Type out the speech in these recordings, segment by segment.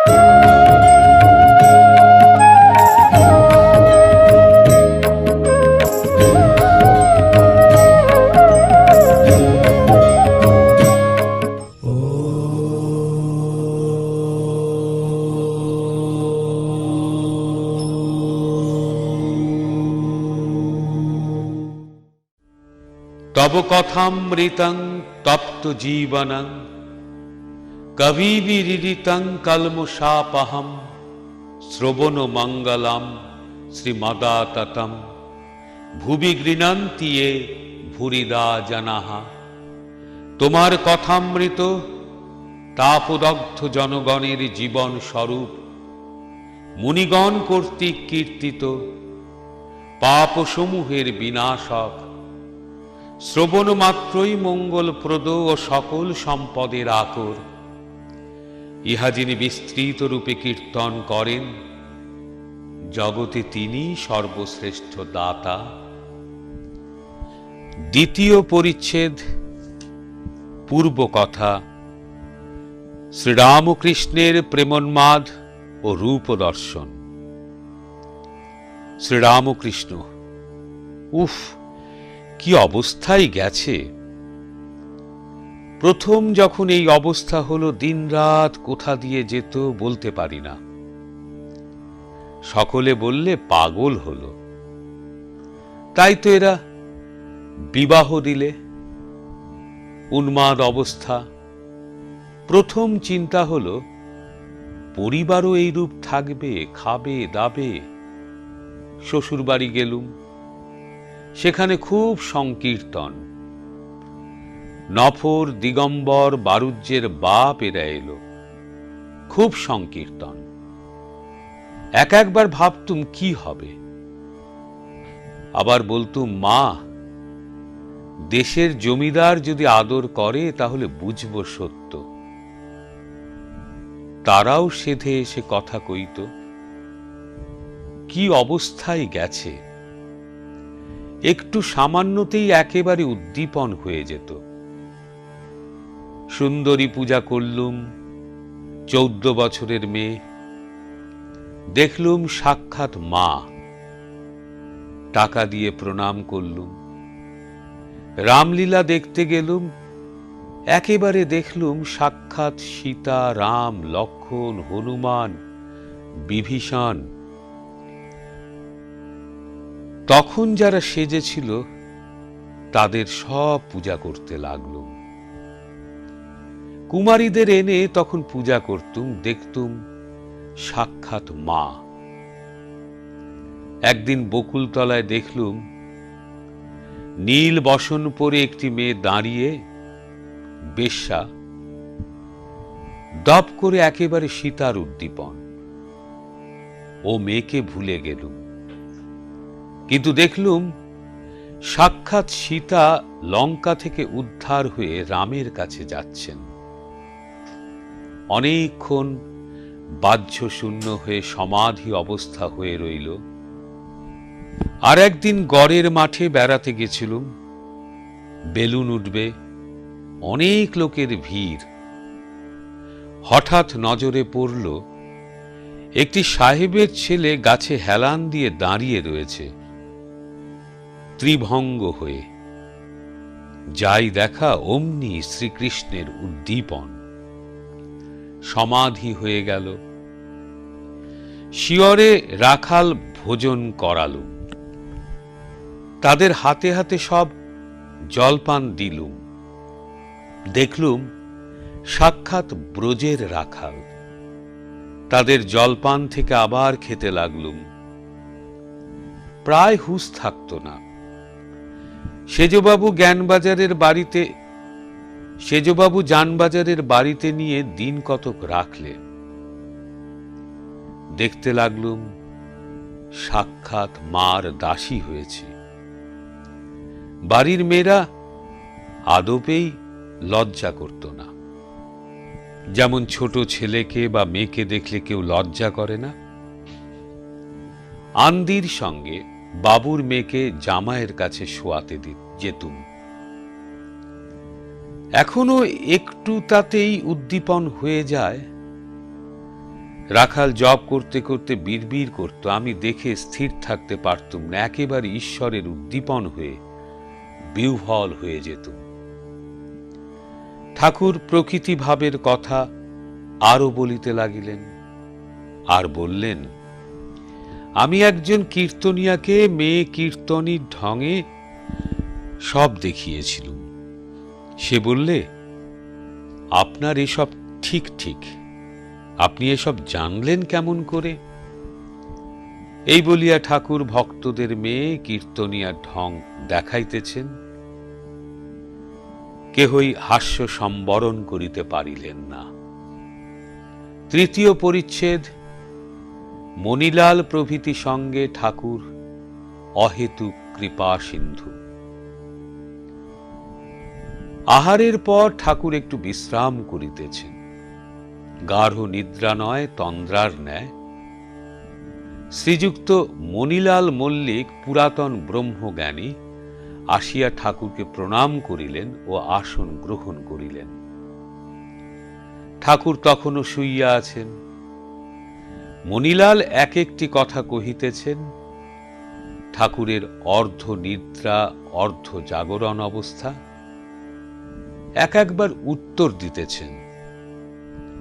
তব কথামৃতং তপ্ত জীবনং কবিবিরিতং কলমশাপহম শ্রবণ মঙ্গলম শ্রীমদাততম ভুবি গৃণন্তি য়ে ভুরিদা জনাঃ। তোমার কথামৃত তাপদগ্ধ জনগণের জীবন স্বরূপ, মুনিগণ কর্তৃক কীর্তিত, পাপসমূহের বিনাশক, শ্রবণ মাত্রই মঙ্গলপ্রদ ও সকল সম্পদের আকর। ইহা যিনি বিস্তৃত রূপে কীর্তন করেন, জগতে তিনি সর্বশ্রেষ্ঠ দাতা। দ্বিতীয় পরিচ্ছেদ, পূর্বকথা। শ্রীরামকৃষ্ণের প্রেমোন্মাদ ও রূপদর্শন। শ্রীরামকৃষ্ণ: উফ, কি অবস্থায় গেছে! প্রথম যখন এই অবস্থা হলো, দিনরাত কোথা দিয়ে যেত বলতে পারি না। সকলে বললে পাগল হলো। তাই তো এরা বিবাহ দিলে। উন্মাদ অবস্থা। প্রথম চিন্তা হলো, পরিবারও এইরূপ থাকবে, খাবে দাবে। শ্বশুর বাড়ি গেলুম, সেখানে খুব সংকীর্তন। নফর, দিগম্বর, বারুজ্যের বাপ এরা এলো, খুব সংকীর্তন। একবার ভাবতুম কি হবে। আবার বলতুম, মা, দেশের জমিদার যদি আদর করে তাহলে বুঝব সত্য। তারাও সেধে এসে কথা কইত। কি অবস্থায় গেছে! একটু সামান্যতেই একেবারে উদ্দীপন হয়ে যেত। সুন্দরী পূজা করলুম, 14 বছরের মেয়ে। দেখলুম সাক্ষাৎ মা। টাকা দিয়ে প্রণাম করলুম। রামলীলা দেখতে গেলুম, একেবারে দেখলুম সাক্ষাৎ সীতা, রাম, লক্ষ্মণ, হনুমান, বিভীষণ। তখন যারা সেজেছিল তাদের সব পূজা করতে লাগলুম। কুমারীদের এনে তখন পূজা করতুম, দেখতুম সাক্ষাৎ মা। একদিন বকুলতলায় দেখলুম নীল বসন পরে একটি মেয়ে দাঁড়িয়ে, বেশ্যা। দপ করে একেবারে সীতার উদ্দীপন। ও মেয়েকে ভুলে গেলুম। কিন্তু দেখলুম সাক্ষাৎ সীতা লঙ্কা থেকে উদ্ধার হয়ে রামের কাছে যাচ্ছেন। অনেকক্ষণ বাহ্য শূন্য হয়ে সমাধি অবস্থা হয়ে রইল। আর একদিন গড়ের মাঠে বেড়াতে গেছিলুম। বেলুন উঠবে, অনেক লোকের ভিড়। হঠাৎ নজরে পড়ল, একটি সাহেবের ছেলে গাছে হেলান দিয়ে দাঁড়িয়ে রয়েছে, ত্রিভঙ্গ হয়ে। যাই দেখা, অমনি শ্রীকৃষ্ণের উদ্দীপন। সমাধি হয়ে গেল। শিয়রে রাখাল ভোজন করালুম। তাদের হাতে হাতে সব জলপান দিলুম। দেখলুম সাক্ষাৎ ব্রজের রাখাল। তাদের জলপান থেকে আবার খেতে লাগলুম। প্রায় হুঁশ থাকত না। সেজবাবু জানবাজারের বাড়িতে নিয়ে দিন কতক রাখলে। দেখতে লাগলুম সাক্ষাৎ মার দাসী হয়েছে। বাড়ির মেয়েরা আদপেই লজ্জা করত না। যেমন ছোট ছেলেকে বা মেয়েকে দেখলে কেউ লজ্জা করে না, আন্দির সঙ্গে বাবুর মেয়েকে জামাইয়ের কাছে শোয়াতে যেতুম। এখনো একটু তাতেই উদ্দীপন হয়ে যায়। রাখাল জপ করতে করতে বিড়বিড় করত, আমি দেখে স্থির থাকতে পারতুম না, একেবারে ঈশ্বরের উদ্দীপন হয়ে বিহ্বল হয়ে যেত। ঠাকুর প্রকৃতি ভাবের কথা আরো বলিতে লাগিলেন, আর বললেন, আমি একজন কীর্তনিয়াকে মেয়ে কীর্তনীর ঢঙে সব দেখিয়েছিলুম। সে বললে, আপনার এসব ঠিক ঠিক, আপনি এসব জানলেন কেমন করে? এই বলিয়া ঠাকুর ভক্তদের মেয়ে কীর্তনিয়ার ঢং দেখাইতেছেন। কেহই হাস্য সম্বরণ করিতে পারিলেন না। তৃতীয় পরিচ্ছেদ। মণিলাল প্রভৃতি সঙ্গে ঠাকুর অহেতুক কৃপা সিন্ধু। আহারের পর ঠাকুর একটু বিশ্রাম করিতেছেন, গাঢ় নিদ্রা নয়, তন্দ্রার ন্যায়। শ্রীযুক্ত মণিলাল মল্লিক, পুরাতন ব্রহ্মজ্ঞানী, আসিয়া ঠাকুরকে প্রণাম করিলেন ও আসন গ্রহণ করিলেন। ঠাকুর তখনও শুইয়া আছেন। মণিলাল এক একটি কথা কহিতেছেন। ঠাকুরের অর্ধ নিদ্রা অর্ধ জাগরণ অবস্থা। এক একবার উত্তর দিতেছেন।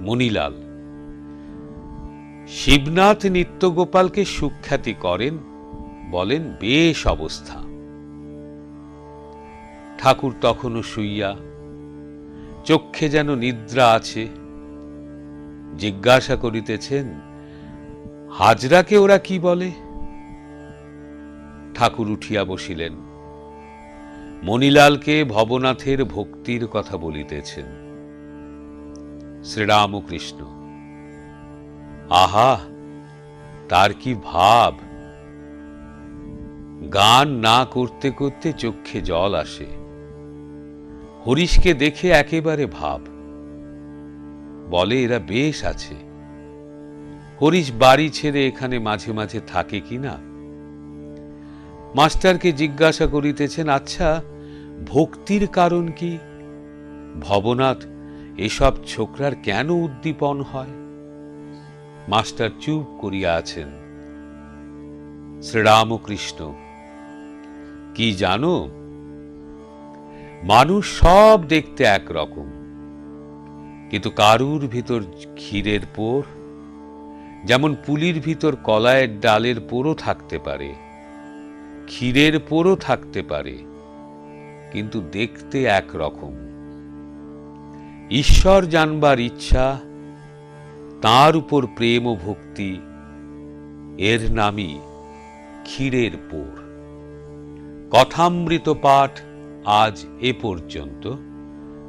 মণিলাল, শিবনাথ নিত্যগোপালকে সুখ্যাতি করেন, বলেন বেশ অবস্থা। ঠাকুর তখনও শুইয়া, চক্ষে যেন নিদ্রা আছে। জিজ্ঞাসা করিতেছেন, হাজরাকে ওরা কি বলে? ঠাকুর উঠিয়া বসিলেন। মণিলালকে ভবনাথের ভক্তির কথা বলিতেছেন। শ্রীরামকৃষ্ণ, আহা, তার কি ভাব! গান না করতে করতে চক্ষে জল আসে। হরিশকে দেখে একেবারে ভাব। বলে এরা বেশ আছে। হরিশ বাড়ি ছেড়ে এখানে মাঝে মাঝে থাকে কিনা। মাস্টারকে জিজ্ঞাসা করিতেছেন, আচ্ছা, ভক্তির কারণ কি? ভবনাথ এসব ছোকরার কেন উদ্দীপন হয়? মাস্টার চুপ করিয়া আছেন। শ্রীরামকৃষ্ণ, কি জানো, মানুষ সব দেখতে একরকম, কিন্তু কারুর ভিতর ক্ষীরের পোর, যেমন পুলির ভিতর কলায়ের ডালের পোরও থাকতে পারে, ক্ষীরের পোরও থাকতে পারে, কিন্তু দেখতে একরকম। ঈশ্বর জানবার ইচ্ছা, তাঁর উপর প্রেম ও ভক্তি, এর নামই ক্ষীরের পোর। কথামৃত পাঠ আজ এ পর্যন্ত।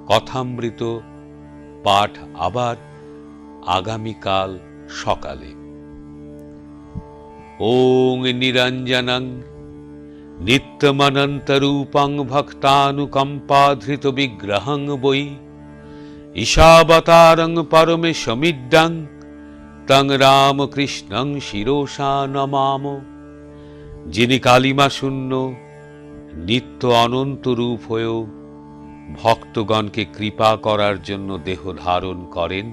কথামৃত পাঠ আবার আগামীকাল সকালে। ওং নিরঞ্জনং নিত্যমনন্তরূপং ভক্তানুকম্পাধৃত বিগ্রহং বৈ ঈশাবতারং পরমেশমিড্ডং তং রামকৃষ্ণং শিরোষা নমাম। যিনি কালিমা শূন্য নিত্য অনন্ত রূপ হয়েও ভক্তগণকে কৃপা করার জন্য দেহ ধারণ করেন,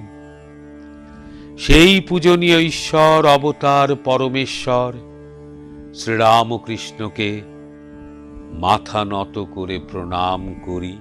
সেই পূজনীয় ঈশ্বর অবতার পরমেশ্বর শ্রীরামকৃষ্ণকে মাথা নত করে প্রণাম করি।